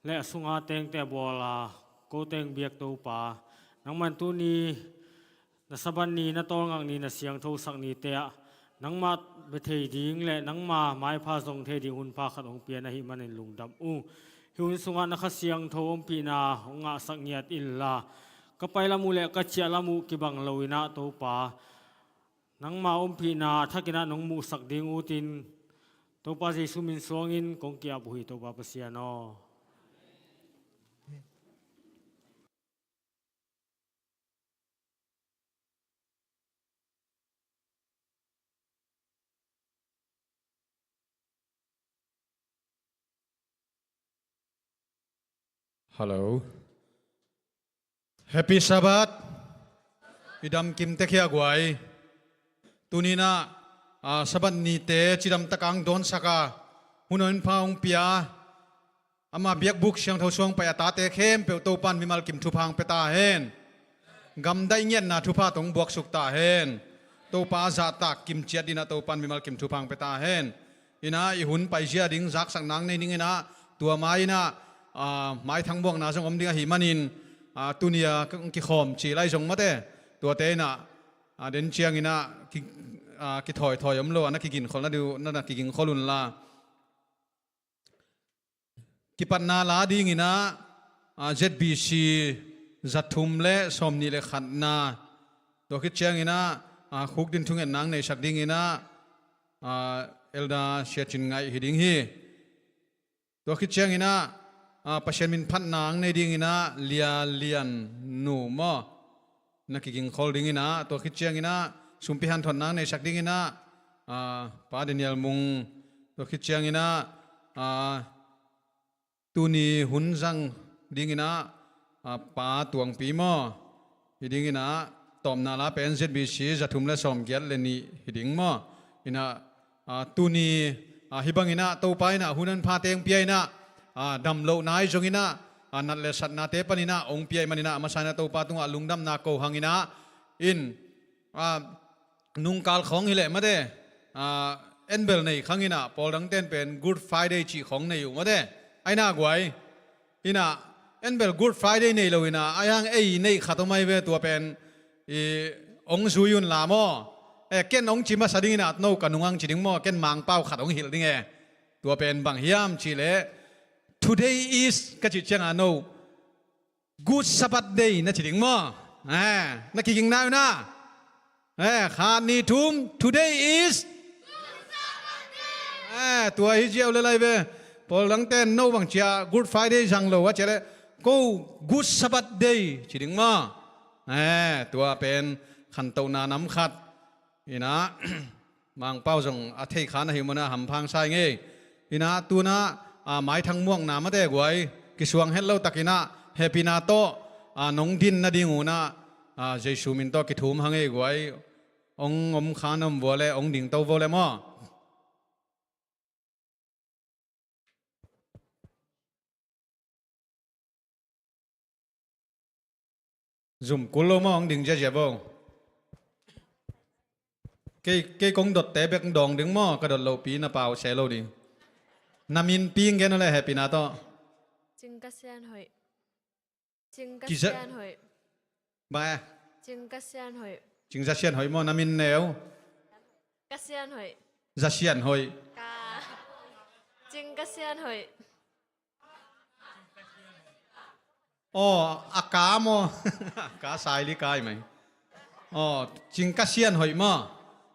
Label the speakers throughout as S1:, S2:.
S1: และสุงอาเตงแต่บัวลาโกเตงเบียกตัวป่านังมันตุนีนสบันนีนตองอังนีนเสียงโทสักนีเตะนังมาเบเทดิงและนังมาไม้พาทรงเทดิงหุ่นพาขัดองเปียนหิมันในลุงดำหุ่นสุงานักเสียงโทอมปีนาองอาสักเงียดอิลลาก็ไปละมูเละก็เชียละมูกิบังลวินาตัวป่านังมาอมปีนาทักินาหนองมูสักดิงอุตินตัวป่าเจสุมินสวงินกงเกียบุหิตัวป่าเปเสียนอ
S2: ฮัลโหล Happy Sabbath อิดำกิมเตคียกไว้ตุนีน่าSabbathนี้เตจิดำตะกังโดนสักาหุ่นนพาองเปียอามาเบียกบุกเชียงเท่าช่วงไปตาเตเข้มเปียวโตปันวิมัลกิมทุพังเปตาเฮนกำได้เงียนนาทุพาตงบวกสุกตาเฮนโตปาจาตากิมเจียดินาโตปันวิมัลกิมทุพังเปตาเฮนอินาอิหุ่นไปเจียดิ้งจักสักนังในนิ่งอินาตัวไม้น่ะไม้ทั้งบวงนาจงอมดิ้งหิมันินตุนียกิขอมชีไลจงมาเตตัวเตน่ะเดินเชียงอินากิถอยอมโลนักกินคนละดูนั่นกินคนลุนลากิปันนาลาดิ้งอินาZBC จัดทุมเละสมนิเลขันนาตัวคิดเชียงอินาคุกดินทุ่งเงินนางในสักดิ้งอินาเอลดาเชียจินไงหิดิ้งฮีตัวคิดเชียงอินาประชามินพันนางในดิ้งอินาเลียนหนูมอนักกินคอลดิ้งอินาตัวคิดเชียงอินาสุมพิฮันทอนนางในสักดิ้งอินาปาเดนิเอลมุงตัวคิดเชียงอินาตูนีหุนจังดิ้งอินาปาตวงปีมอหิดิ้งอินาตอมนาลาเป็นZBCจะทุ่มและสมเกียรติเลนีหิดิ้งมออินาตูนีฮิบังอินาโตไปนะหุนันพาเตงเปียนะดำโลนายจงอินะนัดเลสัตนาเตปนินะองเปียมันอินะมาใส่นาโตปาตุงลุงดำนาโกหังอินะอินนุงกาลของฮิเลมาเดเอ็นเบลในขังอินะพอดังเต้นเป็น Good Friday จีของในอยู่มาเดไอ้น่ากวยอินะเอ็นเบล Good Friday ในเราอินะไอ้ยังไอ้ในขัดไม่เวตัวเป็นองสุยุนลามอเก้นองจิมาสดิ้งอินะโนกันนุงังจิดิ้งมอเก้นมังเป้าขัดองหิลดิ้งตัวเป็นบางฮิยามชีเล Today is ก็จิตเชียงโน Good Sabbath Day นะจิดิ้งมอนักกิงนายนะขาดนี่ทุ่ม Today is ตัวฮิเจียวเลยเว้ยพอหลังเต้นโนบังเชีย Good Friday จังโลว่าเจเลย Go Good Sabbath Day จิดิ้งมอตัวเป็นขันโตนาน้ำขัดอีนะมังเป้าจงอาเทขานหิมนะหำพังใช่เงี้ยอีนะตัวนะหมายทั้งม่วงนามาได้กวยกิสวงเฮลโลตักินะเฮปินาโตนงดินนาดิงูนะเจสูมินโตกิทุมหังเงี้ยกวยองอมขานอมวัวเลองดิ่งโตวัวเลมอจุ่มกุลโลมองดิ่งเจ็บบ่เกยกงดดเตะเบกดองดึงหม้อกระดดโลปีนาเปล่าเชลโลดินามินปีงแกนั่นแหละแฮปปี้นาโต
S3: จึงกษณหอยจึงกษณหอย
S2: บ่าย
S3: จึงกษณหอย
S2: จึงจะเชียนหอยมอนามินเนว
S3: กษณหอย
S2: จะเชียนหอย
S3: กาจึงกษณหอย
S2: อ๋ออากาโมกาสายลิกายไหมอ๋อจึงกเชียนหอยมอ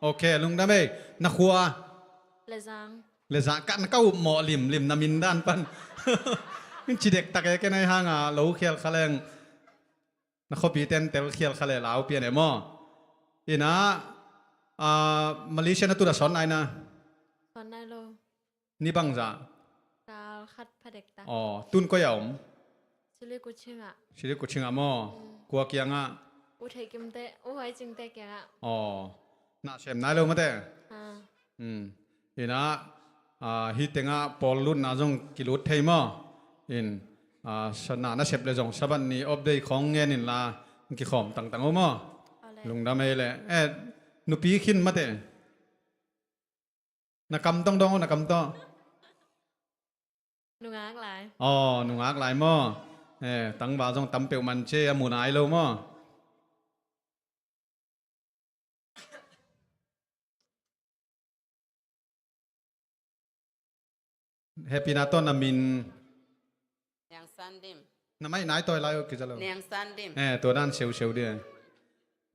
S2: โอเคลุงได้ไหมนักขัว
S3: เลซัง
S2: กันก็หมอลิมนามินด้านปันจีเด็กตะเกยกันในห้างเหลาเขียลขะเลงนักขบีเต้นเตลเขียลขะเลเหลาเปียนเอมออีน่ะมาเลเซียนัตุระสอนไอนะ
S3: สอนไอโล
S2: นี่บังจ้ะ
S3: ดาวคัดพเด็กตา
S2: อ๋อตุนก็ยอม
S3: ชิลิกุชิงอ่ะ
S2: ชิลิกุชิงอะมอกัวเกียงอ่ะ
S3: อุทัยกิมเตอุทัยจิงเตเกียงอ่ะ
S2: อ๋อน่าเชมนายเลยมาเต้อีน่ะฮิตเต็งอ่ะพอลลุ่นน่าจงกิลุดเทมออินสนาน่าเชฟเลยจงสบันนี้อัปเดตของเงินนินลากี่ขอมต่างๆมั้งลุงดำเอเลยนุปีขินมาเต้นักกำต้องนักกำต้อง
S3: หนูงากหลาย
S2: อ๋อหนุ่งอักหลายหม้อตั้งบ่าวจงตำเปียวมันเจ้หมูนายโลหม้อแฮปปี้นาต้นนามิน
S4: Yang sandim.
S2: น้ำไม่นายต่อยไรกิจแล้ว
S4: Yang sandim.
S2: ตัวด้านเชียวเดียว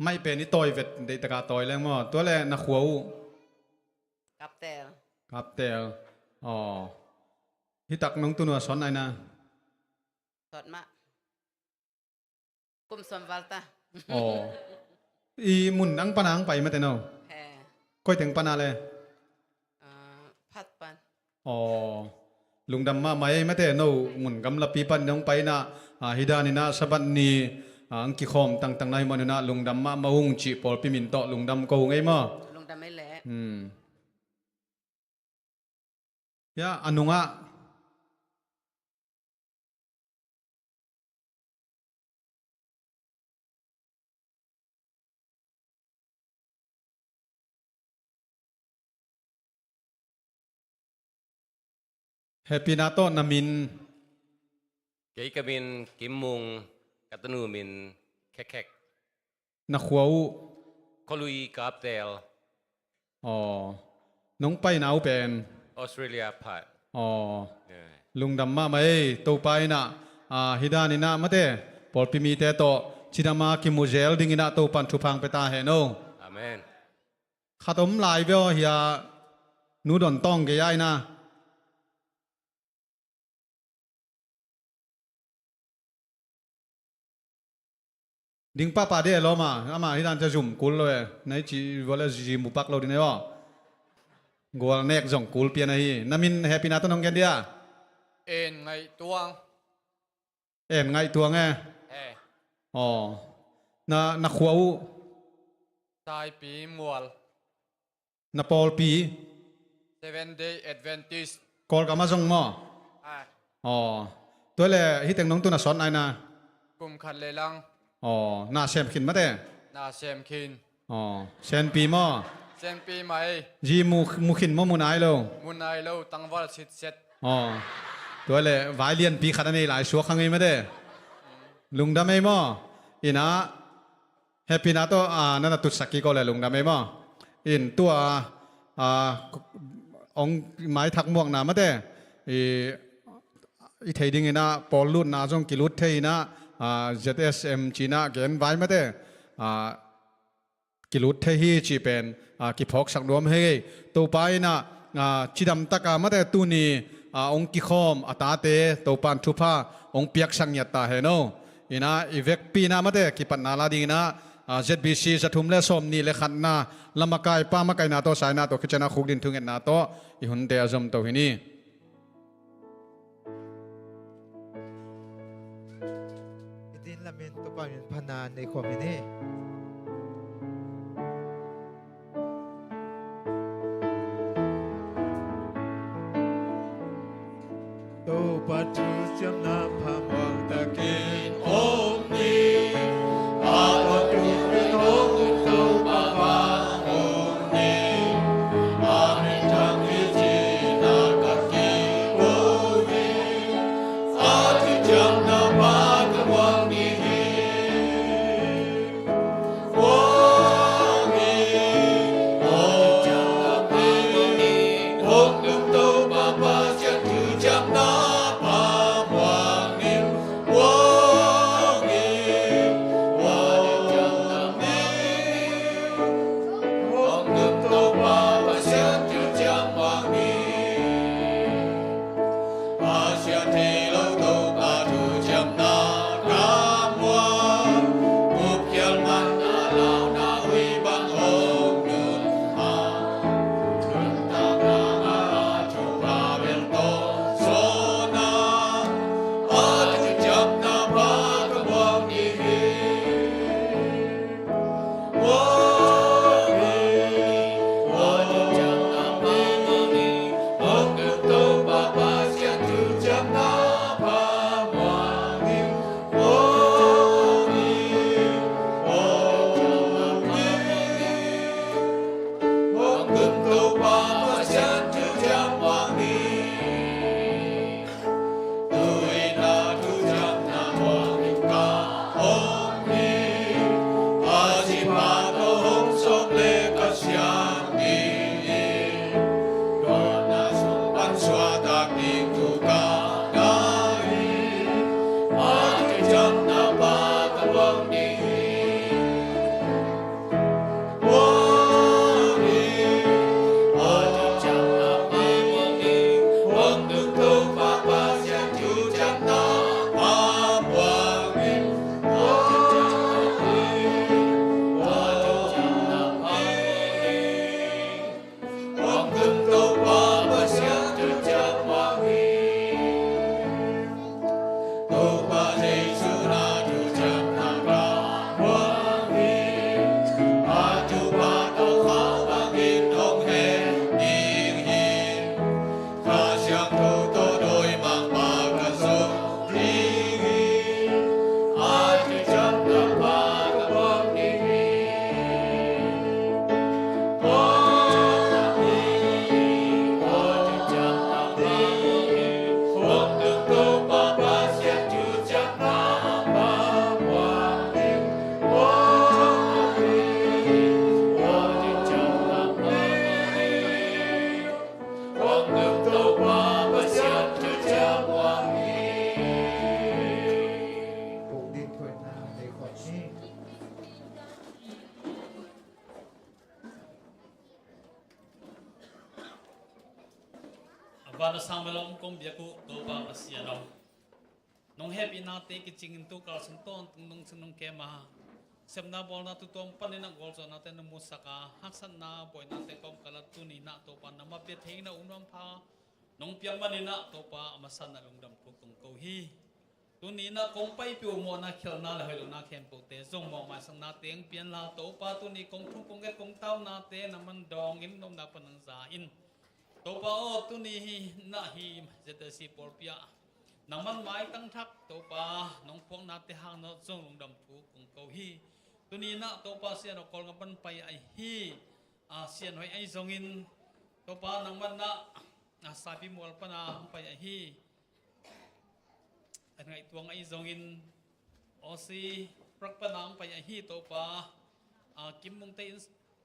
S2: ไม่เป็นนี่ต่อยเวทเดตกาต่อยแล้วหม้อตัวแรกนักขัว
S4: Kaptel.
S2: ครับแต่อ๋อที่ตักน้องตัวนัวสอนไหนนะ
S4: Tot mak. Kum som valta.
S2: อ๋ออีมุนนังปนังไปมาแต่เนาะ
S4: He.
S2: ก้อยถึงปนาเลย
S4: Pat pan.
S2: อ๋อลุงดำมาไม่มาแต่เนาะมุนกำลับปีปันน้องไปนะฮิดานินะสบันนีอังกิคอมตั้งในมันนะลุงดำมาหุงจีปอลปิมินโตลุงดำโกงไงมา
S4: Lung da mai le.
S2: ยาอันนุงะแฮปปี้นาโตนามิน
S5: Kay kamin kimung katanumin kekek
S2: นักขัว
S5: kolui kaptel
S2: อ๋อน้องไปหนาวเป็น
S5: Australia pat
S2: อ๋อ
S5: yeah.
S2: ลุงดำมาไม่ตัวไปนะฮิดานินะมาเตปอลปิมีเตโตชิดามาคิมูเจลดิ่งนะตัวปันทุพังไปตาเฮโน
S5: Amen
S2: ข้าตมลายเวลเฮียนูดอนต้องเกยายนะดิ่งป้าป่าเดล้อมาอามาฮิดานจะจุ่มกุลเลยในจีวอลจีมุปักเราดีไหนวะกัวเนกจ่องกุลเปียนฮีนามินแฮปปี้นาต้นน้องแกนเดีย
S6: เอ็นไงตวง
S2: เอ็นไงตัวไง
S6: เอ
S2: อ๋อนักขัว
S6: ตายปีมวล
S2: นัปอลปี
S6: 7 day Adventist
S2: กอลกามาจงมอ
S6: อ่ะ
S2: อ๋อตัวเลยฮิตเต็งน้องตัวน่ะสอนไอ้นะ
S6: กลุ่มขันเลลัง
S2: อ๋อน่าเชมขินมาเต้
S6: นาเซมคิน
S2: อ๋อเชนปีมอ
S6: เซมปีใหม่
S2: จีมูขินมอมูนายโล
S6: มุนไอโลตังวัลสิทธิ์เสร็จ
S2: อ๋อตัวเลยวายเลียนปีขัดอันนี้หลายชัวครั้งนี้มาเต้ลุงดำไม่มออินะแฮปปี้นาโตนั่นตุสักกี้ก็เลยลุงดำไม่มออินตัวองไม้ทักม่วงนามาเต้อีเทดิ้งนะปอลลุนนาจงกิลุดเทนะZSM จีน่าเกนไว้มาเต้กิลุดเทฮีจีเป็นกิพอกสักรวมเฮตัวไปนะจีดำตะกามาเต้ตัวนี้องกิคอมตาเตตัวปันทุพาองเปียกสังยตาเฮโนอินะอีเวกปีนามาเต้กิปันนาลาดีนะZBC จะทุ่มเลสอมนี่เลขันนาลำมากายป้ามากายนาโตสายนาโตคิจนาคุกดินทุงเงินนาโตอีหุ่นเดียจอมตัวนี้
S7: ดินละเมนตัวปามินพนาในความนี้ โตปัจจุจำนาพามวังตะเกนองนี้อาปัจจุเป็นองค์โตปะวาองนี้อามิจังอิจินากะกิโกวิอาทิจังนาปากะวังนี้วังนี้อาทิจังนาปากะนี้องค์โตปะวาจังตุจังนา Jam na ผูกดินถ้วยน้ำในขวดนี้
S8: Vana sangmelong kong biaku toba asiano. Nong happy na te kiching into kal sunton nong sunong kema. Semna bol na tutong panin ang gol so natin ng musaka. Haksan na boy natin kom kalatuni na topa na mapithing na unang pa. Nong piyang manina topa amasan na lungdam putong kauhi. Tuni na kong pai piu mo na khil na lahoy na kempo te zong mo ma sang nating pian la topa tuni kong thung kong get kong tao natin naman dong in nom na panang zain. Topa o tuni na hi zeta si porpia naman mai tang thak topa nong pong nate hang no zong lung dam pu kung kau hi tuni na topa sian kol ngapan pai ai hi sian hoi ai zongin topa naman na sapi mol pa na pai ai hi an ngai tuang ai zongin o si prak pa na pai ai hi topa kim mong te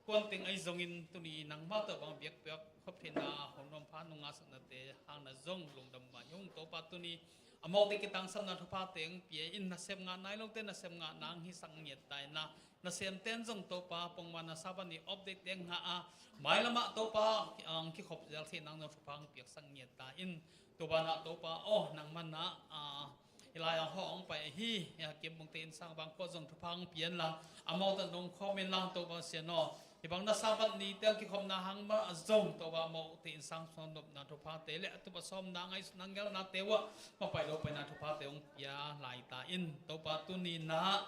S8: quan tiếng ai zongin tuni nang ma to bang biak biak khop thina honom pha nunga sang na te hang na zong lung dam ma yung to pa tuni amok te kitang sam na thupa teng pie in na sem nga nai long te na sem nga nang hi sang nyet tai na sem ten zong to pa pong ma na sabani update teng nga a mai lama to pa ang ki khop jal thi nang no thupang piak sang nyet ta in to ba na to pa oh nang man na ilai ang ho ong pai hi ya kim mong te in sang bang ko zong thupang pian la amok ta nong comment lang to ba sia no ibang nasabat ni tel ki khom na hang ma zong to ba mo ti insang son nop na to pa te le to ba som na ngai nangel na tewa pa pai lo pai na to pa te ong pia lai ta in to pa tu ni na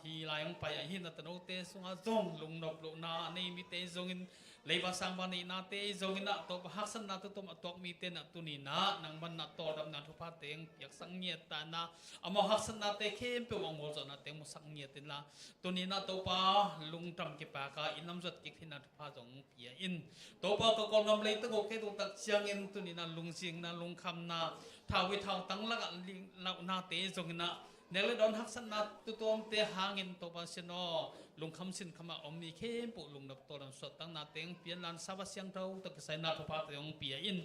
S8: hi lai ong pai hi na tano te sunga zong lung nop lo na nei mi te zong in leiba sang ba ni na te zong in na to ba haksan na to tom atok mi te na tu ni na nang man na to dam na to pa te ong piak sang nyet ta na amo haksan na te khem pe wang mo zo na te mo sang nyet tin la tu ni na to pa lung tam ki pa ka inam zat ki thina to pa jong pia in to pa ko kol ngam lei to ko ke to tak chiang in tu ni na lung sing na lung kham na thawi thau tang la ling la na te zong na nele don haksan na tu tom te hangin to pa sino lung kham sin khama omni khem pu lung nap to ram so tang na teng pian lan sa ba siang tau to sai na to pa te ong pia in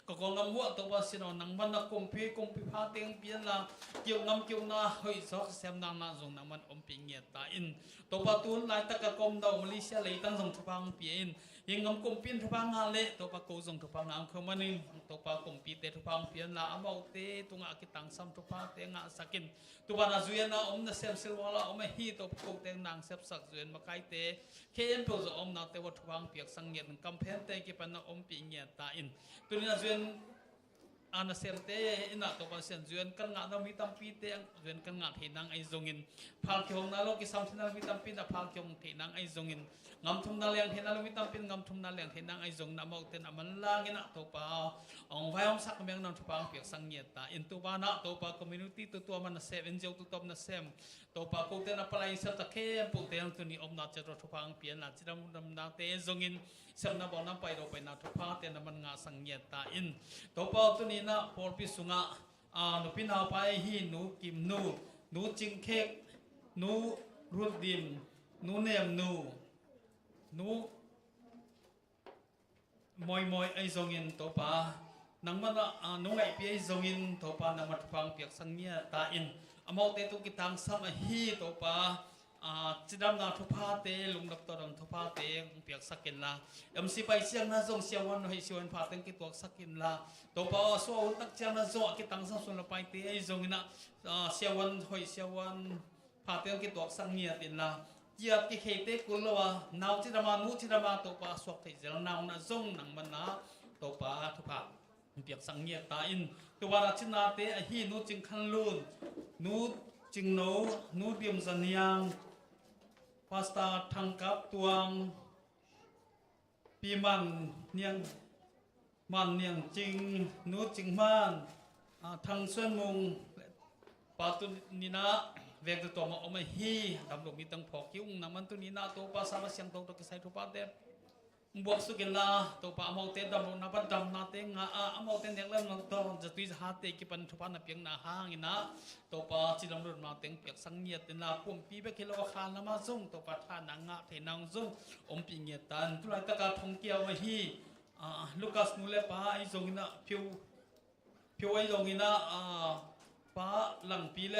S8: ko ko ngam wa to pa sino nang man na kong pi pha teng pian la kiu ngam kiu na hoi sok sem na na zong nang man om pi nge ta in to pa tun lai ta ka kom dau malaysia lei tang zong thapang pia in ing ngam kong pin thapang ha le to pa ko zong thapang ang khomani to pa kong pi te thapang pian la amau te tunga ki tang sam to pa te nga sakin tu ba na zuya na om na sem sil wala om hi to ko te nang sep sak zuyan makai te khem po zo om na te wa thapang piak sang nge kam phen te ki pan na om pi nge ta in tu ni na zuyan ana sem te ina to pa sen zuyan kan nga no mi tam pi te ang zuyan kan nga the nang ai zongin phal kyong na lo ki sam thin na mi tam pi na phal kyong the nang ai zongin ngam thum na leng the na lo mi tam pin ngam thum na leng the nang ai zong na mo ten aman lang ina to pa ong vai ong sak meng nam thupang piak sang nye ta in tu ba na to pa community tu tu man na seven jo tu top na sem to pa ko ten apalai sa ta ke pu te ang tu ni om na che ro thupang pian na chidam dam na te zongin sem na bon na pai ro pai na thupa te na man nga sang nye ta in to pa tu ni na por pi sunga nu pin ha pai hi nu kim nu ching khek nu rut dim nu nem nu moi ai zongin to pa nang mana nu ngai pi ai zongin to pa na mat pang piak sang nia ta in amau te tu kitang sam a hi to pa chidam na thupa te lungnap to ram thupa te piak sakin la mc pai siang na zong siawan hoi siwan pha teng ki tuak sakin la to pa so tak chiang na zo kitang sam sun la pai te ai zongina siawan hoi siawan pha teng ki tuak sang nia tin la chia ki khete kulwa nau chi dama nu chi dama to pa swak thei zel nau na zong nang man na to pa thupa เปียกสังเงียตาอินตัวราชนาเตอฮีนูจึงขันลุนนูจึงโนนูเดียมสัญญางพาสตาทางกับตวงปีมันเนียงมันเนียงจริงนูจึงมันทางส่วนมุงปาตุนินะเวกตัวมาอมฮีดำลงมีตังพอกยุ่งน้ำมันตุนินะตัวภาษาเสียงตัวกิสัยทุบาเดบวกสุกิลาตัวปะอมเอาเตดำลงนับดำนาเตงอมเอาเตนเด็กเล่มนังตัวจะตุยหาเตกิปันทุบานับยังนาหางอินะตัวปะจิดำลงนาเตงเปียกสังเงียตินาปุ่มปีเบกิโลคานามาซุ่งตัวปะทานังะเทนังซุ่งอมปีเงียตันตุลายตะการทงเกียวมาฮีลูคัสนูเลปะไอซงอินะพิวไอซงอินะปะหลังปีเล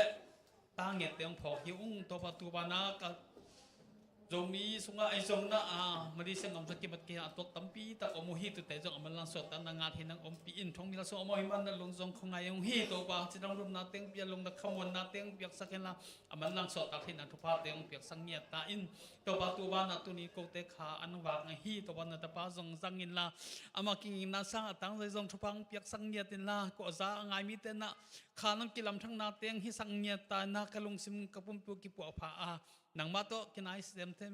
S8: ตางเงียเตียงพอกยุ่งตัวปะตูบานากับจงมีสุงไอจงนะมาดิเซงอมสกิบัดเกียตัวตั้มปีตะอมหิตุแต่จงอมลังสวดตันงาเทนังอมปีอินทองมีละสอมหิมันลงจงคงไงองหิตัวปะจิดังรุมนาเตียงเปียลงตะขมวนนาเตียงเปียกสักเห็นละอมันลังสวดตักเทนันทุพาเตียงเปียกสังเงียตาอินตัวปะตูบานาตุนีโกเตขาอันวากหิตัวปะนาตะปาจงสังอินละอามากิงนาสังตังใจจงทุพังเปียกสังเงียตินละก็จะไงมีเตนะขานังกิลำทั้งนาเตียงหิสังเงียตานากะลงซิมกะปุ่มปุกิปัวผานังมาโตกินไอเซมเทม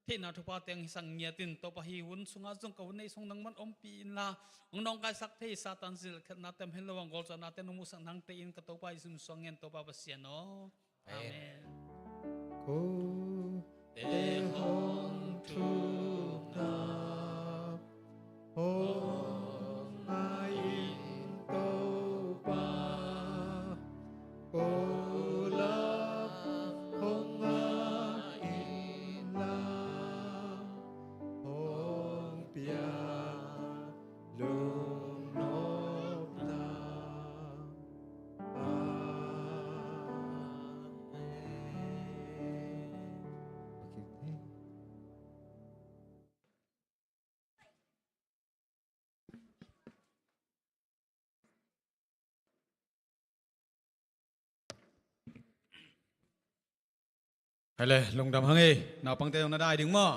S8: ที่นาทุพาเตียงสังเงียตินตัวปะฮีหุนสุงอาจงกวนในสงนังมันอมปีนละองน้องกายสักที่ซาตันสิลขนาเต็มเฮลวังกอลจนาเตนุมุสังนังเตียนกตัวไปสุมสงเงินตัวปะเสียโนอาเมน
S7: Ko te hong tu na hong ai to pa ko la hong ai la hong pia lung nop na
S2: hay le lung dam hang e nào pang te na dai ding mo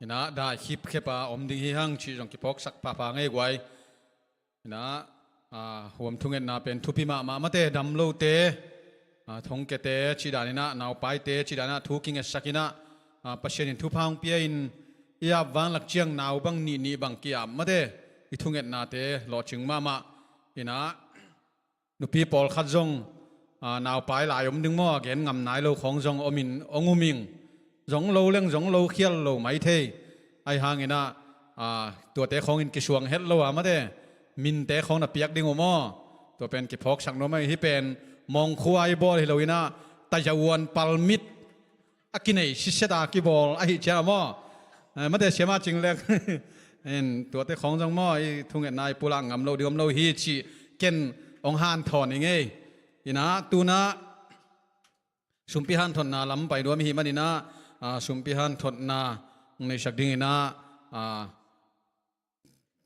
S2: ina da khip khepa om ding hi hang chi jong ki pok sak pa pa ngai gwai ina huam thungen na pen thupi ma te dam lo te thong ke te chi da ni na naw pai te chi da na thu king e sakina pasien in thu phang pia in ya wang lak chiang naw bang ni bang kia ma te i thungen na te lo ching ma ina nu pi pol khat jong nào phải lại đứng mò kén ngầm nái lâu khong rong ông u mình giống lâu leng giống lâu khiel lâu mấy thế ai hàng người na tua té khong in cái xuồng hết lâu à mà thế min té khong là piak đinh mò tua pen cái phok sang nó mấy hi pen mong khuai bol hi lâu ina tay jawon palmit akinai siseta ki bol ai cha mò mà thế xem mà chính lek en tua té khong rong mò ai thung ngẹn nai pulang ngầm lâu điom lâu hi chỉ ken ông han thon ngay ina tuna sumpihan thon na lam pai do mi hi manina sumpihan thon na nei sakding ina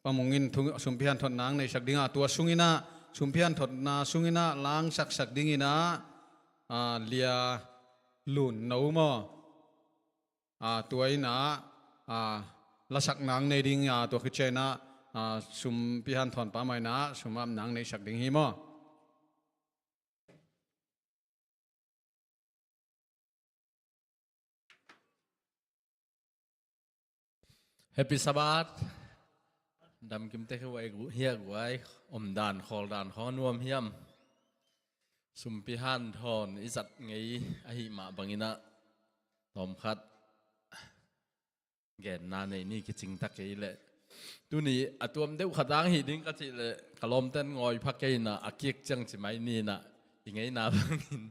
S2: pamungin sumpihan thon nang nei sakdinga tua sungina sumpihan thon na sungina lang sakding ina lia lun no mo tua ina la sak nang nei ding tua khichena sumpihan thon pa mai na sumam nang nei sakding hi mo
S9: Happy Sabbath ดำกิมเตะไว้เฮียไว้อมด่านคอลด่านขอนวมเฮียมสุมพิฮันทอนอิสัตไงอหิมาบังินะตอมคัดแกนนาในนี่กิจิงตักไงแหละตัวนี้อัตัวมเดวขัดดังหิดิ้งก็จิเลยกะลมเต้นงอยพักไงนะอาเกียกจังสิไหมนี่นะยังไงนะบังหิน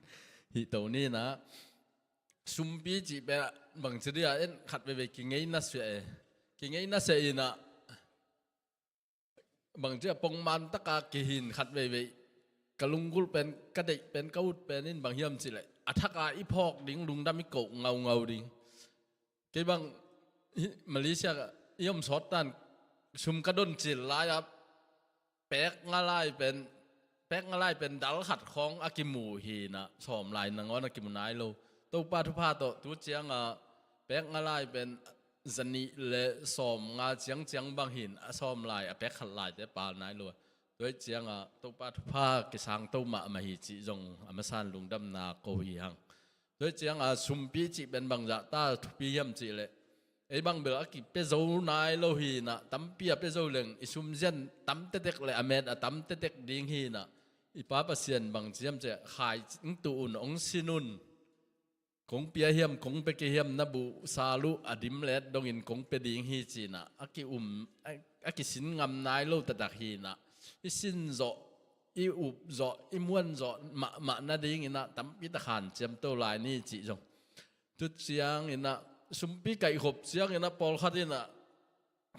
S9: หิตัวนี้นะสุมปีจีเปะบังเสียเอ็นขัดไปกิงไงนะเสียกิงไงน่าเสียนะบางเจ้าปงมันตะกากิหินขัดไปกะลุงกุลเป็นกระเดกเป็นกะอุดเป็นนี่บางเฮียมสิเลยอัฐกาอีพอกดิ้งลุงดำมิโกเงาดิ้งกี่บางมาเลเซียย่อมสอดตันชุมกระดนจิลลายครับแป๊กงาลายเป็นดัลขัดของอากิมูฮีนะสอมลายนางอ้อนอากิมูนายโลตัวปาทุพาโตตัวเจียงแป๊กงาลายเป็นจันนี่เลสอมงาเจียงบางหินสอมลายแป๊กขัดลายแต่ปานายโล ด้วยเจียงตัวปาทุพากิสังตัวมาหิจิจงมาสันลุงดำนาโกหิหังด้วยเจียงสุมปีจิเป็นบางจากตาทุปียมจิเลยไอ้บางเบลกิเปโซนายโลหินะตั้มเปียเปโซเลงอิสุมเจนตั้มเต็กเลยอเมดตั้มเต็กดิ้งหินะอีป้าเปเซียนบางเจียมจะขายตัวอุ่นองสินุนคงเปียเฮียมคงเปกเฮียมนับุซาลุอดิมเลดดงอินคงเปดิ้งหิจีนะอากิสินงำนายโลตะดักหินะอิสินโซอีอุบโซอีมวนโซมานาดิ้งอินะตั้มพิตาขันเจียมตัวลายนี่จีจงจุดเสียงอินะสุมปีไก่ขบเสียงอินะปอลขัดอินะ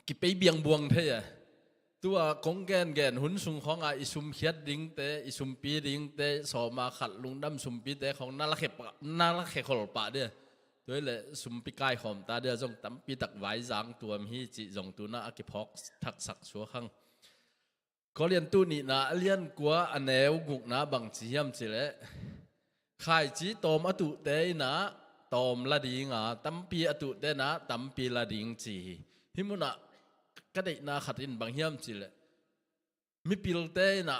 S9: กิไปเบียงบวงเทะตัวกงแกนหุ่นสุงของอิสุมเขียดดิ้งเตอิสุมปีดิ้งเตสอมาขัดลุงดำสุมปีเตของนาละเขขลปะเดียด้วยเลยสุมปีไก่ขอมตาเดียจงตั้มปีตักไว้จางตัวมีจีจงตัวน่าอกิพอกทักษะชัวขังก็เรียนตัวนี้นะเรียนกว่าอันแนวกุกนะบางจียมจีเลยขายจีตอมอตุเตนะตอมละดิ้งตั้มปีอตุเตนะตั้มปีละดิ้งจีฮิมุนะก็ได้นาขัดอินบางเฮียมจีเลยมิพิลเตนะ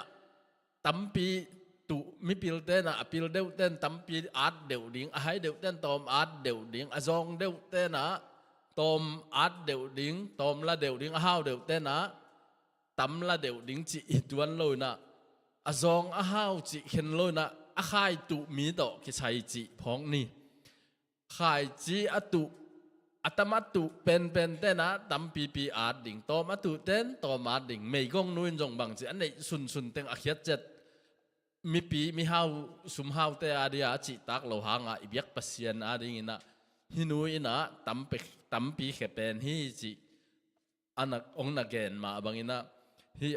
S9: ตั้มปีตุมิพิลเตนะพิลเดวเตนตั้มปีอาดเดวดิ้งให้เดวเตนตอมอาดเดวดิ้งอจองเดวเตนะตอมอาดเดวดิ้งตอมละเดวดิ้งห้าวเดวเตนะตั้มละเดวดิ้งจีอิดวันเลยนะอจองห้าวจีเห็นเลยนะขายตุมีดอกกิใช้จีพองนี่ขายจีอตุอัตมาตุเป็นเต้นะตั้มปีอาดดิ่งตอมาตุเต้นตอมาดิ่งไม่กงนุ่นจงบางจีอันนี้สุนเต็งอาเขียดเจ็ดมีปีมีห้าวสุมห้าวเตอาเดียจิตักโลหางอิบยักปัสยันอาดิ่งนะฮินุยนะตั้มปีเขเป็นฮิจิอันนักองนักเกณฑ์มาบางอินะฮิ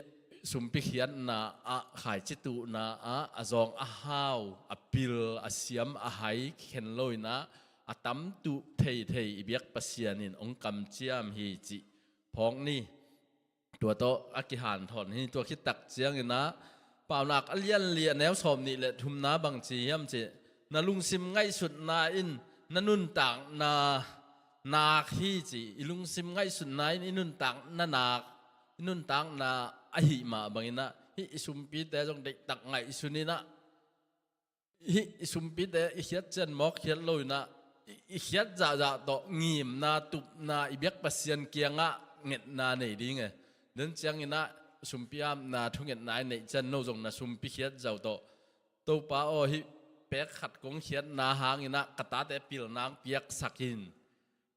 S9: สุมปีเขียนนะขายจิตุนะจองห้าวปิลเสียมหายเข็นลอยนะตั้มตุเทอิบยักปัสยันินองกำเจียมฮิจิพองนี่ตัวโตอากิหานถอนนี่ตัวคิดตักเจียงนะเปล่าหนักเลียนแนวสมนี่แหละทุมน้าบางจีย่ำเจนาลุงซิมง่ายสุดนาอินนานุ่นต่างนาฮีจีลุงซิมง่ายสุดนายอินุ่นต่างนาอินุ่นต่างนาอหิมาบางอินะฮิสุมปีแต่จงเด็กตักง่ายสุนีนะฮิสุมปีแต่อิเขียดเจนมอกเขียดลอยนะอิเขียดจะต่องีมนาตุบนาอิบยักปัสยันเกียงะเง็ดนาในดีไงเดินเจียงอินะสุมพิยามนาทุ่งเงินนายในจันโนจงนาสุมพิเขียดเจ้าโตตัวป้าโอฮิเปียกขัดกงเขียดนาหางอินะกระตาแต่ปิลนางเปียกสักิน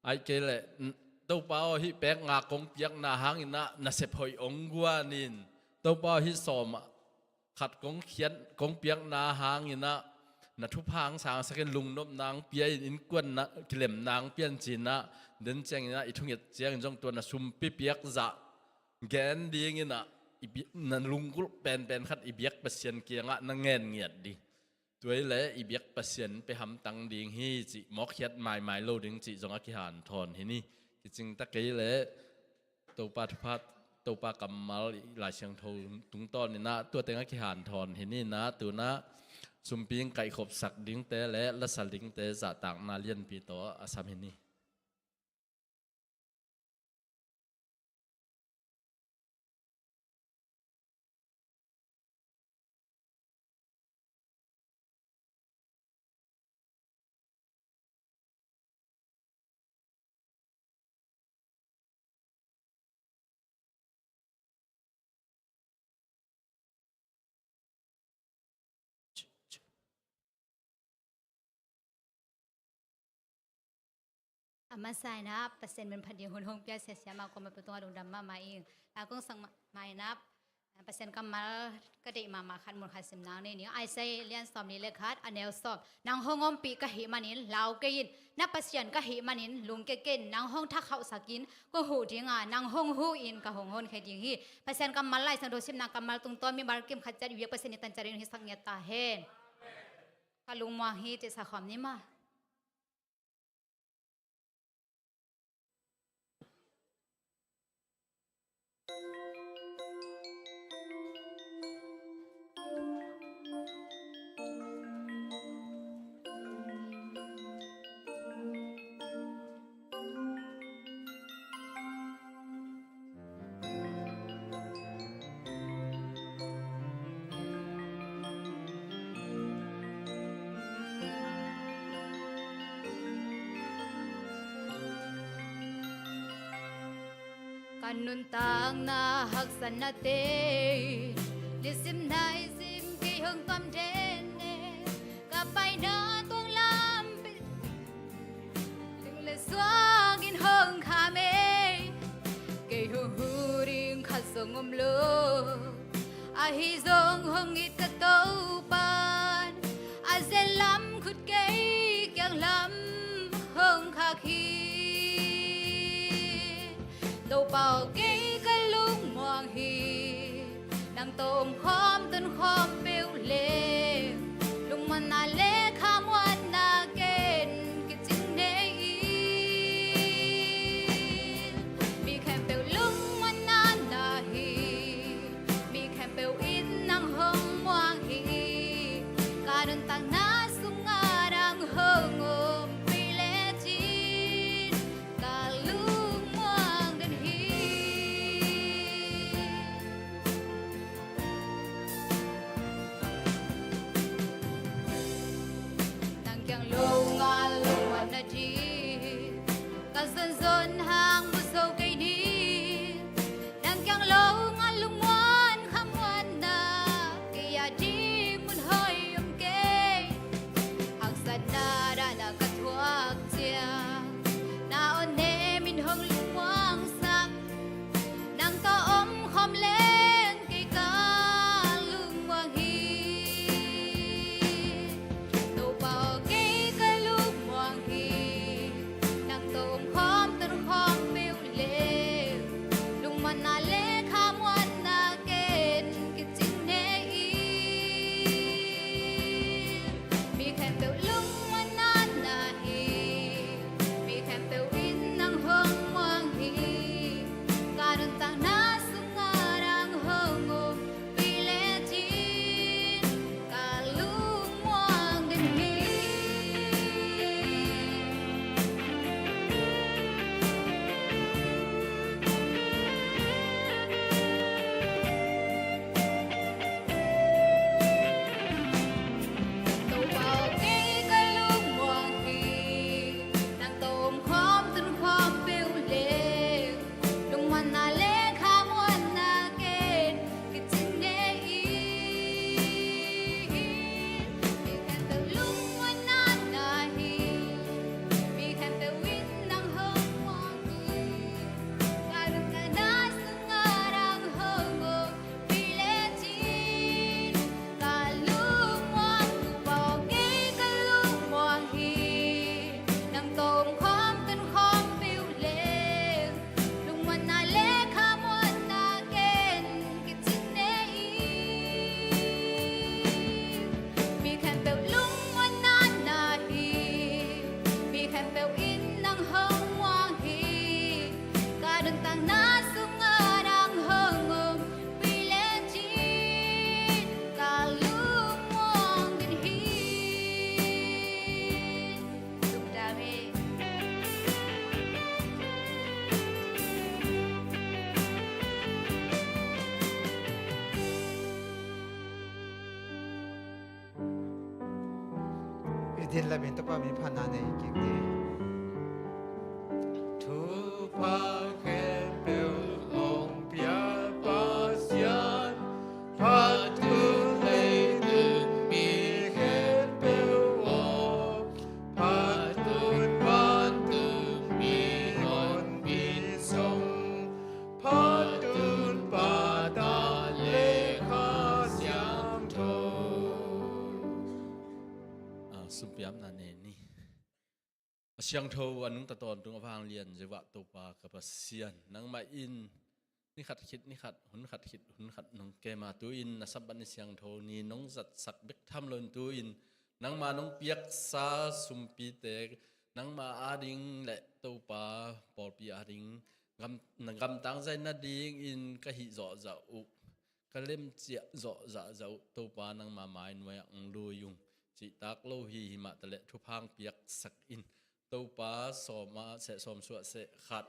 S9: ไอเกลตัวป้าโอฮิเปียกงากงเปียกนาหางอินะนาเสพหอยองกัวนินตัวป้าฮิสอมขัดกงเขียดกงเปียกนาหางอินะนาทุพางสางสักลุงนบนางเปียอินกวนนะกิเลมนางเปียนจีนะเดินเจียงอินะอิทุ่งเงินเจียงจงตัวนาสุมพิเปียกจะแกนดีงี้นะนั่นลุงก็เป็นขัดอิบยักเปอร์เซ็นต์เกียงอ่ะนั่งเงียดดีตัวเล่อิบยักเปอร์เซ็นต์ไปทำตังดีฮีจิมอกเขียดไม้โลดิงจิจงอากิหานทอนที่นี่จริงตะกี้เล่ตัวปาทุพัดตัวปากำมัลหลายเชียงทูตุงต้นนี่นะตัวเต็งอากิหานทอนที่นี่นะตัวนะสุมพิงไก่ขบสักดิ้งเตะและสลิงเตะจะต่างนาเลียนปีโตอาสามที่นี่
S10: มาใส่นะเปอร์เซ็นต์เป็นพันเดียวหุ่นหงเปียเสียมาก็มาเป็นตัวดวงดำมาเองแล้วก็สั่งมานับเปอร์เซ็นต์กำมาก็ได้มาคันหมดคันสิมนางนี่ไอใส่เลียนสอบนี้เลยคัดอันเนลสอบนางห้องอมปีก็หิมันินลาวก็ยินนับเปอร์เซ็นต์ก็หิมันินลุงเก่งนางห้องทักเขาสักินก็หูทิ้งนางห้องหูอินกับห้องหนแค่ดิ้งฮีเปอร์เซ็นต์กำมาไล่สังโดชิมนางกำมาตรงต้นมีบาร์กิมขัดจัดอยู่เปอร์เซ็นต์ตันจารินฮิสังเงตาเฮนกลุงมาฮีจะสักคำนี้มา nun tang na hak san na te li sim nai sim ki hung tom den ne ka pai na tuang lam ling le swang in hung kha me ke hu hu ring kha song om lo a hi zong hung it ka to pan a zel lam khut ke kyang lam hung kha khi đâu bao cái lung hoàng hi nàng tôm khom tân khom bêu lê lung man na lê kham wan na ken cái chính nê mi khem bêu lung man na hi mi khem bêu in nàng hong hoàng hi cả đơn tang na sung nga đang hong ôm pi lê chín cả lung hoàng đơn hi nàng kyang lâu nga lâu hoàn na chi cả dân dân hàng một sâu cây đi nàng kyang lâu nga lung ngoan kham ngoan na kia chi muốn hơi âm kê hàng san na đã là cắt thuốc chia na ôn nê min hong lung ngoan sắc nàng to ôm khom lên cây ca lung ngoan hi đâu bao cây lung ngoan hi nàng to ôm khom tân khom bêu lê lung man na lê kham ngoan na ken cái chính nê mi khem bêu lung man na hi mi khem bêu in nàng hong ngoan hi cả đơn tang na sung nga đang hong ôm pi lê chín cả lung ngoan đơn hi đâu bao cái lung ngoan hi nàng tôm khom tân khom bêu lê lung man na lê kham ngoan na ken cái chính nê mi khem bêu lung ngoan na hi mi khem bêu in nàng hong ngoan hi cả đơn tang na sung nga đang hong ôm pi lê chín cả lung ngoan bao cái lung ngoan hi nàng tôm khom tân khom bêu lê lung man na lê kham ngoan na ken cái chính nê mi khem bêu lung ngoan na hi mi khem bêu in nàng hong ngoan hi cả đơn tang na sung nga đang hong ôm pi lê chín cả lung ngoan đơn hi lung đam mê
S11: Idin la min to pa min phana nei king ni
S7: thu pa khen bêu hong pia pa xian pa tu lei đừng mi khen bêu o pa tuôn ban từ mi hòn bin sông pa tuôn pa ta lê kha xiang thô
S9: sumpiam na ne ni siang tho anung ta ton tung awang lian jewa to pa ka pasian nang ma in ni khat khit ni khat hun khat khit hun khat nong ke ma tu in na saban ni siang tho ni nong zat sak bek tham lon tu in nang ma nong piak sa sumpi te nang ma ading le to pa por pi ading gam tang zai na ding in ka hi zo za u ka lem chia zo za to pa nang ma mai noi ang lu yung chỉ tác lâu hi mà tale thu phang piak sak in tàu pa soma sẽ som suat sẽ khát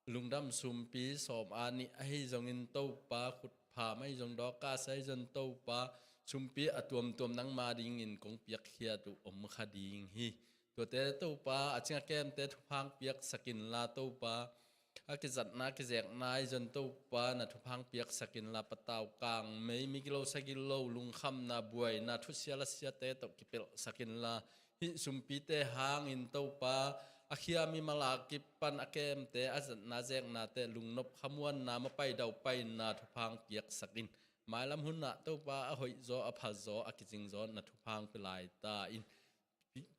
S9: lung đam sum pi som ani ai zong in tàu pa khut pha mai zong đó ka sai zon tàu pa sum pi atuam nang ma ding in kong piak khia tu om kha ding hi to te tàu pa achinga kem te thu phang piak sakin la tàu pa อากิจัดนากิเจกนายจนตัวปานาทุพังเปียกสกินลาปตาวกางไม่มีกิโลสกิโลลุงคำนาบวยนาทุเสียละเสียเตตกิเปลสกินลาหิสุมปีเตหางอินตัวปาอาคียมีมาลากิปันอาเกมเตอาจัดนาเจกนาเตลุงนบขมวนนามาไปดาวไปนาทุพังเปียกสกินหมายลำหุนนาตัวปาอหอยโซอภัสโซอากิจิงโซนาทุพังเปลายตาอิน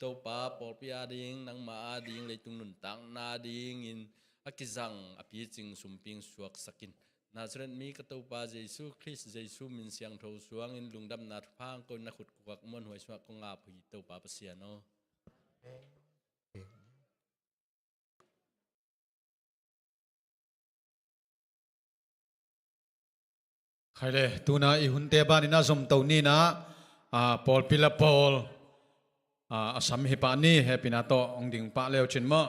S9: ตัวปาปอลปิอาดิงนังมาอาดิงเลยตุงนุนตังนาดิงอินอากิจังอภิจิงสุมปิงสวกสกินนาจเรนมีกตัวปาเยซูคริสต์เยซูมินเสียงโทสวงอินลุงดำนาทุพังคนนักขุดกวักมวนหวยสวกกงอาภีตัวปาเปเสียโน
S2: ใครเลยตูน่าอีหุ่นเตบ้านี่น่าสมตัวนี้นะปอลพิลาปอลอาสัมฮิปานี่เฮปินาโตองดิ่งปะเลวชินมะ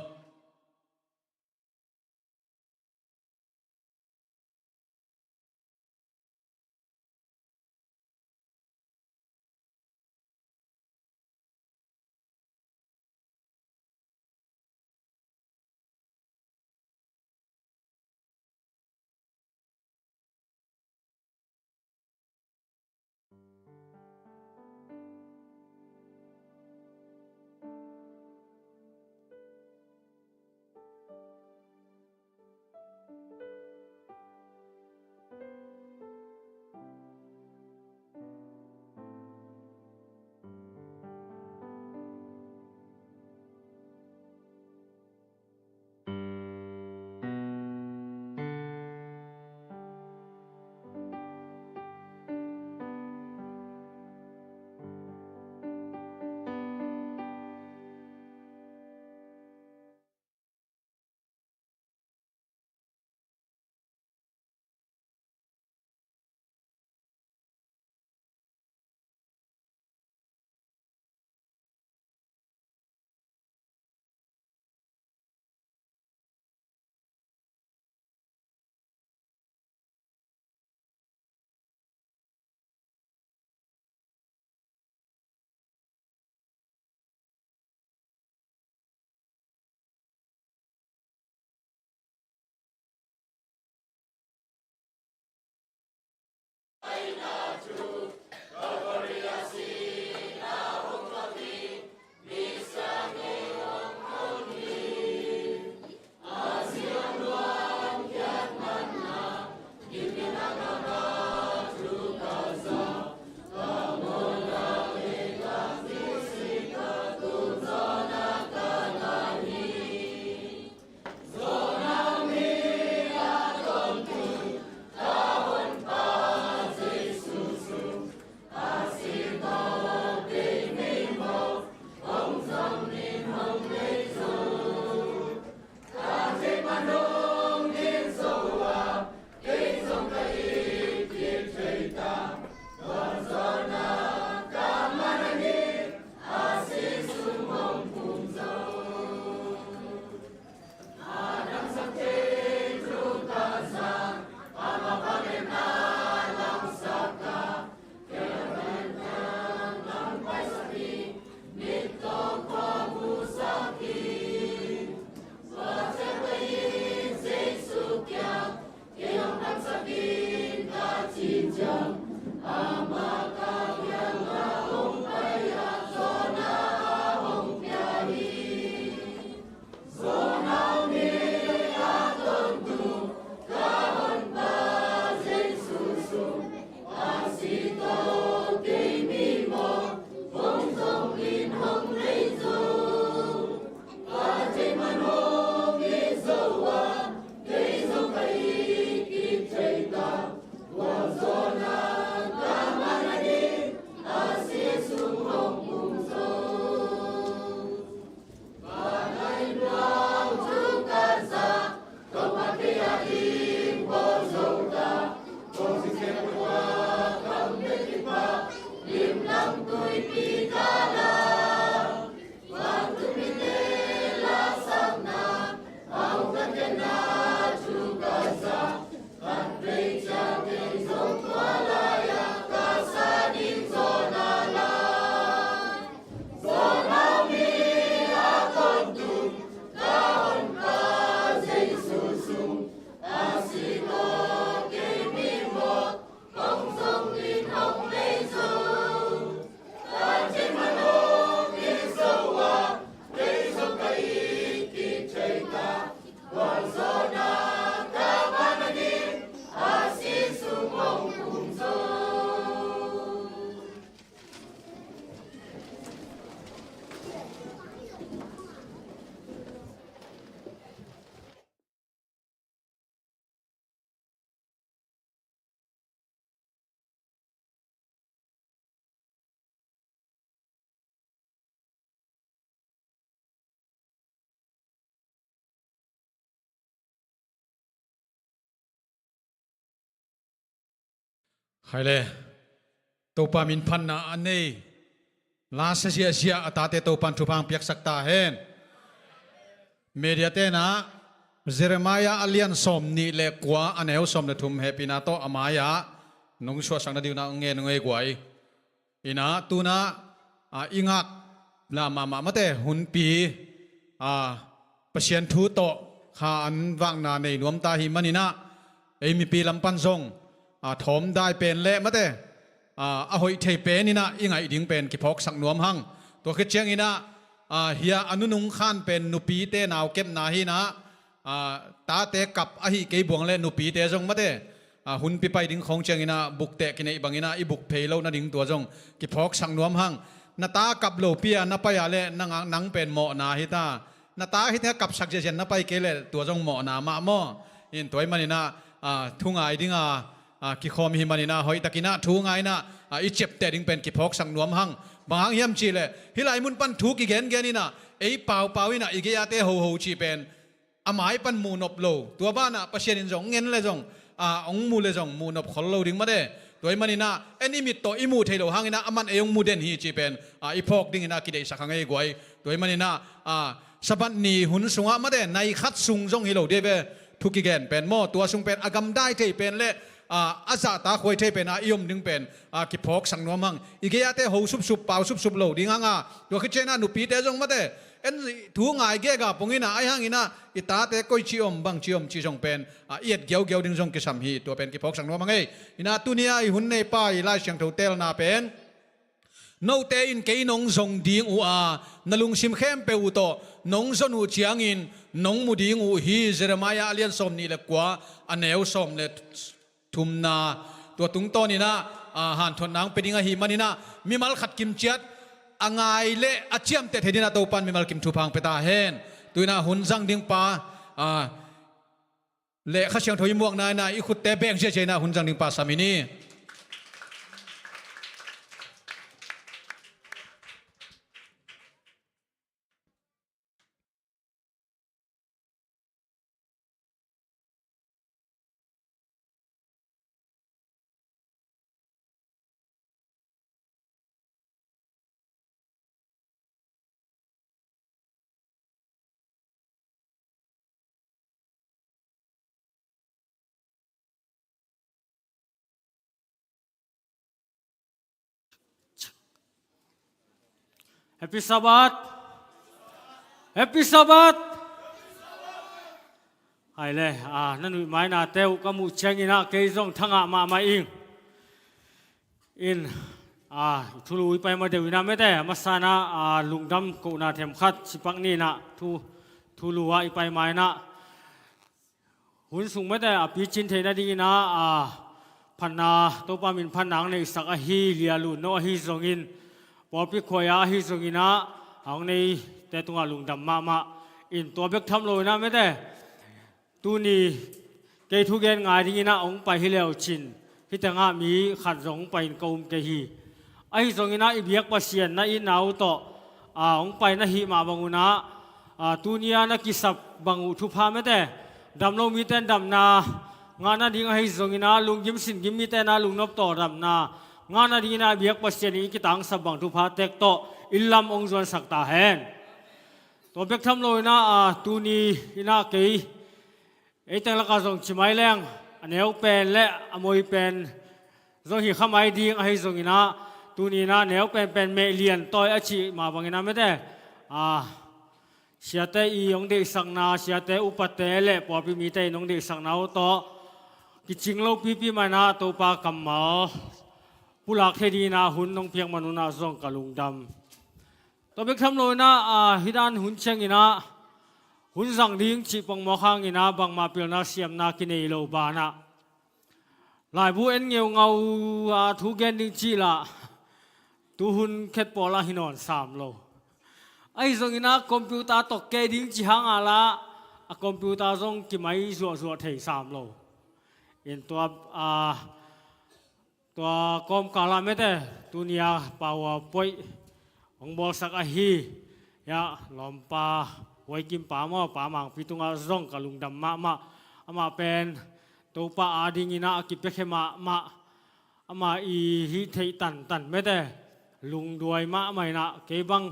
S2: ใครเลยตัวปามินพันนาอันนี้ลาเสียเสียอัตาเตตัวปันทุพังเปียกสักตาเห็นเมียเตนะเจเรมายาอเลียนสมนี่เล็กกว่าอันเอวสมเดทุมเฮปินาโตอามายานงชัวสังนาดิวนาเงนงเอกวยอินะตูนะอิงักลามาเตหุนปีเปเชียนทูโตข้าอันวางนาในนวมตาหิมันินะมีปีลำปันทรงถมได้เป็นเละมาเตหอยเทเปนี่นะอิงไงดิ่งเป็นกิพกสังนวมหังตัวคิดเชียงอินะเฮียอนุนุงขันเป็นนุปีเตนาวเก็บนาฮีนะตาเตกับหิเกยบวงเล่นุปีเตจงมาเตหุ่นปีไปดิ่งของเชียงอินะบุกเตกินไอบังอินะอิบุกเพลโลนาดิ่งตัวจงกิพกสังนวมหังนาตากับโลเปียนาไปอะไรนังเป็นหมอนาฮิตานาตาฮิตากับสักเจนนาไปเกลตัวจงหมอนามาหมออินตัวมันนี่นะทุ่งไอดิ่งกิคอมฮิมันนี่นะหอยตะกินะทุ่งไงนะอิเจ็บแต่ดิ่งเป็นกิพกสังนวมหังบางเฮียมจีเลยฮิไลมุนปันทุกอีเกนเกนี่นะเป่าอินะอีเกียเตโฮจีเป็นอามายปันมูนบโลตัวบ้านนะประเชียนจงเงินเลยจงองมูเลยจงมูนบขอโลดิ่งมาเด้ตัวมันนี่นะเอ็นอิมิตโตอิมูเทโลหังอินะอามันเองมูเดนฮีจีเป็นอีพอกดิ่งอินะกิเดสักขังไอ้กวยตัวมันนี่นะสบันนีหุนสุงะมาเด้ในคัดสุงจงฮิโลเดเวทุกิเกนเป็นหม้อตัวสุงเป็นอากำได้เทเป็นเละอาซาตาควยเทเป็นอิยมดึงเป็นกิพอกสังนวมังอีกอย่างเตะหูสุบเป่าสุบโลดิ้งอ่ะตัวคิดเช่นนั้นหนูปีเตจงมาเตเอ็นถูงายเกะกับปงอินะไอหังอินะอิตาเตคอยชิอมบังชิอมชิจงเป็นเอียดเกี่ยวดึงจงกิสัมฮีตัวเป็นกิพอกสังนวมังเออินะตุนีไอหุ่นในป่าไล่เสียงถูเตลนาเป็นโนเตอินเกยนงจงดิ้งนลุงชิมเข้มเปอุโตนงจนูเจียงอินนงมุดิ้งฮีเจเรมายาเลียนสมนี่เล็กกว่าอันเอวสมเล็ทุมนาตัวตุงโตนี่นะหันทนนางเป็นยังไงมันนี่นะมีมัลขัดกิมเจียดอ่างไงเละอาเจียมเตเทดินาตัวปันมีมัลกิมทุพังเปตาเฮนตัวน่ะหุ่นจังดิ้งปาเละข้าเชียงถอยม่วงนายนะอีขุดเตะเบงเฉยๆนะหุ่นจังดิ้งปาสามินี
S1: Happy Sabbath Happy Sabbath ไอ้เลยนั่นหนุ่ยไม้นาเตวก็มูเชงอินะเกยจงทั้งมาอิงอินทุลุยไปมาเดวินาไม่ได้มาสานะลุงดำกูนาเทมขัดสิปักนี่นะทุลุวะไปไม้นะหุ่นสูงไม่ได้ปีจินเทนดีนะพันนาตัวปามินพันนางในสักฮีเลียลุนโนฮีจงอินพอพิคอยฮีจงอินะเอาในแต่ตัวลุงดำมาอินตัวเบกทำเลยนะไม่ได้ตัวนี้เกยทุกเกนงายดีนะองไปให้เลี้ยวชินที่แต่งามีขัดสงไปกมเกฮีไอ้จงอินะอีเบียกปัสเซียนนะอินเอาต่อองไปนะฮีมาบังอุนะตัวนี้นะกิสับบังอุทุพาไม่ได้ดำลงมีแต่ดำนางานนั้นดีให้จงอินะลุงยิ้มสินยิ้มมีแต่นาลุงนบต่อดำนางานนั้นดีนะเบียกปัสเซียนอีกิตังสับบังทุพาเตกโตอิลลัมองจวนสักตาเฮนตัวเบกทำเลยนะตัวนี้นะเกยไอ้แต่ละการส่งชิมายแรงอันนี้เป็นและอมวยเป็นส่งหิขมายดีให้ส่งอินะตัวนี้นะเนี่ยเป็นเมเลียนต่อยอาชีมาบางอินะไม่ได้เสียแต่อีองเด็กสังนาเสียแต่อุปเตและพอพิมีแต่น้องเด็กสังนาต่อกิจริงเราปีมานาตัวปากำมาผู้หลักเทดีนาหุ่นน้องเพียงมนุนาส่งกะลุงดำตัวเบกทำเลยนะฮิดานหุ่นเชงอินะหุ่นสังดิ้งชีปังมอข้างอินะบังมาเปียนาเสียมนากินเอโลบานะหลายผู้เอ็นเงียวเงาทุกเกนดิ้งชีละตูหุ่นเข็ดปอลาหินอน3 โลไอ้ส่งอินะคอมพิวเตอร์ตกเกดิ้งจีหังอาละคอมพิวเตอร์ส่งกิไม่สัวเท3 โลเห็นตัวกอมกาลาไม่ได้ตัวนี้ป่าวป่วยของบอสักฮียาลอมปาไว้กินป่าหม้อป่าหมางพิตุงอาซ่งกะลุงดำมาเป็นตัวป่าอาดิงินะกิเปเคมา อามาอีฮิเทตันตันไม่ได้ลุงด้วยมาไม่นะเก็บัง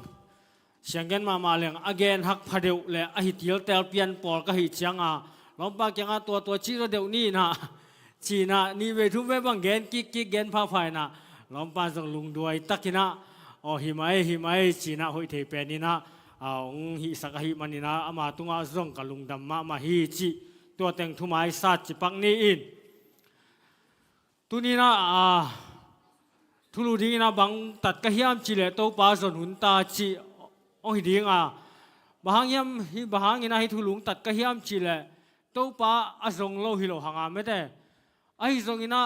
S1: เสียงกันมาเลี้ยงอเกนหักพเดียวและอหิตเยลเตลเปียนปอลก็หิเชียงล้อมปากยังตัวชีรเดียวนี่นะชีนะนี่เวทุเวบังเกนกิกเกนพาไฟนะล้อมปากส่งลุงด้วยตักกินะอ๋อหิมายชีนะหอยเทเปนี่นะหิสักหิมันนี่นะอามาตุงอาซงกับลุงดำมาหิจีตัวเต็งทุไมสัตจิปังนี่อินตัวนี้นะทุลุดีนะบังตัดกระเฮียมจีเลโตปาสนหุนตาจีองหิดีงบางยามบางยินะให้ทุลุงตัดกระเฮียมจีเลโตปาอาซงโลหิโลหางไม่ได้ไอ้ซงยินะ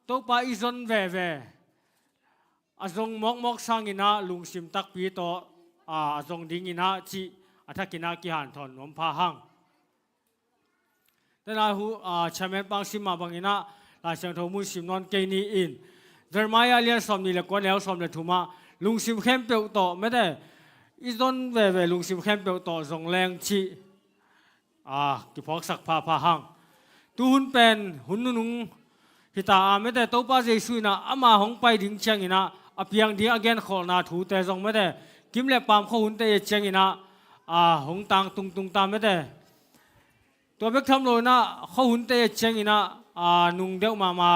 S1: โตปาอีซอนเวอาซงมอกสังยินะลุงซิมตักปีโตอาซงดิ้งยินะจีอัฐกินะกิหันทอนนมพาหังแต่นาหูชาเมนบางซิมมาบางยินะลาเชียงทมุสิมนอนเกนีอินเดอร์มายาเลียนสอมนี่แหละกวนแล้วสอมเลยทุมาลุงซิมเข้มเปียวต่อไม่ได้อีซอนเวลุงซิมเข้มเปียวต่อส่งแรงชีกิพอกสักพาหังตูหุนเป็นหุนนุงฮิตาไม่ได้ตัวป้าเจสุนะอามาหงไปดิ้งเชียงอินะอเพียงดิ้งอเกนขอนาถูแต่ส่งไม่ได้กิมเล็บปามเขาหุนแต่เชียงอินะหงตังตุงตามไม่ได้ตัวเบกทำโลนะเขาหุนแต่เชียงอินะนุงเดียวมา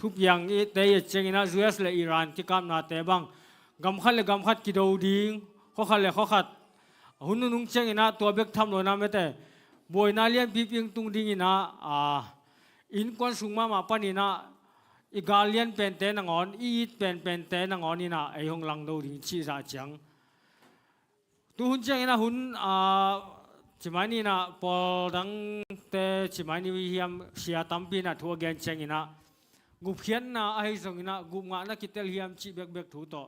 S1: ทุกอย่างแต่เจงนะยูเอสและอิหร่านที่กำนาแต่บางกำขัดและกำขัดกิโดดิ้งเขาขัดและเขาขัดหุ่นนุงเจงนะตัวเบกทำโลนะไม่แต่บอยนาเลียนปีเพียงตุงดิ้งนะอินควันสุงมาปนินะอีกาเลียนเป็นเตนงอนอีดเป็นเตนงอนนี่นะไอหงลังโดดิ้งชีสาจังตัวหุ่นเจงนะหุ่นจิมานี่นะพอดังแต่จิมานี่วิญญาณเสียตั้มปีนะทัวเกนเชงนะกุบเขียนนะไอ้ส่งนะกุบงานะคิดเตลิยามชีเบกถูต่อ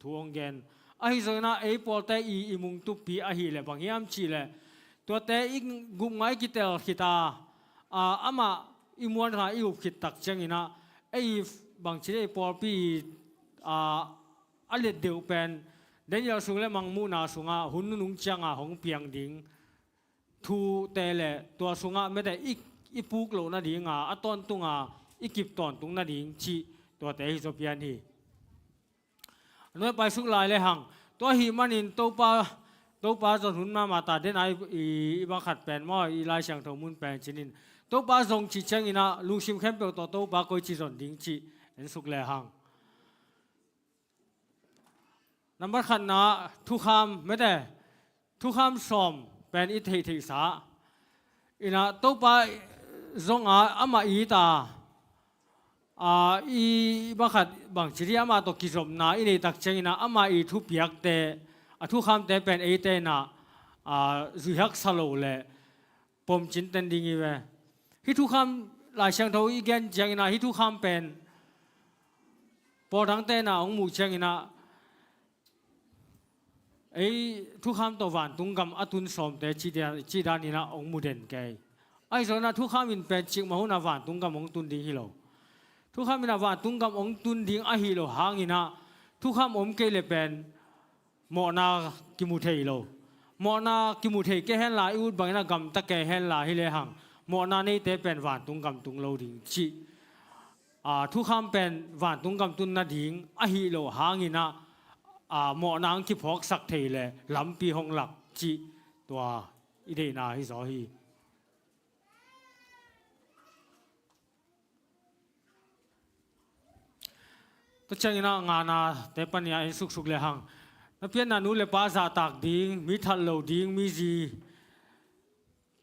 S1: ทัวงเกนไอ้ส่งนะไอ้พอแต่อีมุงตุปีไอ้หิเลบางยามชีเลตัวแต่อีกุบงาคิดเตลคิดอามาอีมวนหาอีอุบคิดตักเชงนะไอ้บางชีไอ้พอปีอันเล็ดเดียวเป็นเดี๋ยวสุงเลมังมูนาสุงหุ่นนุ่งเชียงหงเปียงดิ้งทูเตเลตัวสุงไม่ได้อีปุกโลนาดิ้งตอนตุงอีกิบตอนตุงนาดิ้งชีตัวเตฮิโซเปียนฮีนั่นไปสุกลายเลยหังตัวหิมันินตัวปลาจนหุ่นมาตาเดนไอบังขัดแปลนมออีลายเชียงทมุนแปลนชินินตัวปลาทรงชีเชียงอินะลุงชิมเข้มเปียวตัวปลาโกยชีจนดิ้งชีเห็นสุกเลยหังน้ำมันขันนะทุกคำไม่ได้ทุกคำสอมเป็นอิทธิสาอินะตัวปลาทรงอามาอีตาอีบังคัดบางชีริอามาตกิจมนาอินตักเชงนะอามาอีทุบยักเตทุกคำเตเป็นเอเตนะจุยักสโลเลปมจินเตนดิ้งเวฮิทุกคำหลายเชิงทวีเกนเชงนะฮิทุกคำเป็นพอดังเตนะองมูเชงนะไอ้ทุกคำตัววันตุงกำอตุนสมแต่จีดานีนะองมูเดนแกไอ้ส่วนนั้นทุกคำอินเป็นจิกมาหุนาวันตุงกำองตุนดิ้งฮิโลทุกคำมินาว่าตุงกำองตุนดิ้งอาฮิโลหางินะทุกคำอมเกลเป็นหมอนากิมุเทโลหมอนากิมุเทเกเฮนลาอุดบางนะกำตะเกเฮนลาฮิเลหังหมอนานี่เตเป็นว่าตุงกำตุงโลดิ้งชีทุกคำเป็นว่าตุงกำตุนนาดิ้งอาฮิโลหางินะหมอนางคิพอกสักเทเลลำปีหงหลักจีตัวอิเดนาฮิสอฮีตัวเชิงนะงานาแต่ปัญญาอิสุกเลยหังนับเพียนนันูเลป้าซาตักดิ้งมิทัลโลดิ้งมิจี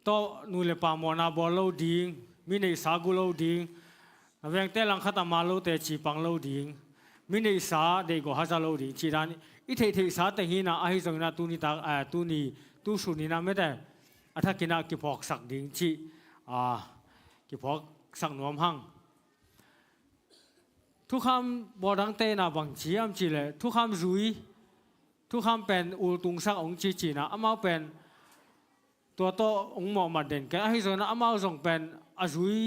S1: โตนูเลป้าหมอนาบอลโลดิ้งมิเนสากุโลดิ้งนับเพียงแต่ลังขัตมาโลแต่จีปังโลดิ้งมินิสาเด็กก็ฮัจโลดีจีดานีอิเทสาแต่หินะอาฮิจงนะตูนี่ตูสุนีนะไม่ได้อัฐกินะกิพอกสักดิ้งจีกิพอกสักนวมหังทุกคำบอดังเตนะบางจีอัมจีเลยทุกคำรุยทุกคำเป็นอุตุงสักองจีนะอามาเป็นตัวโตองหมอมาเด่นแกอาฮิจงนะอามาส่งเป็นอารุย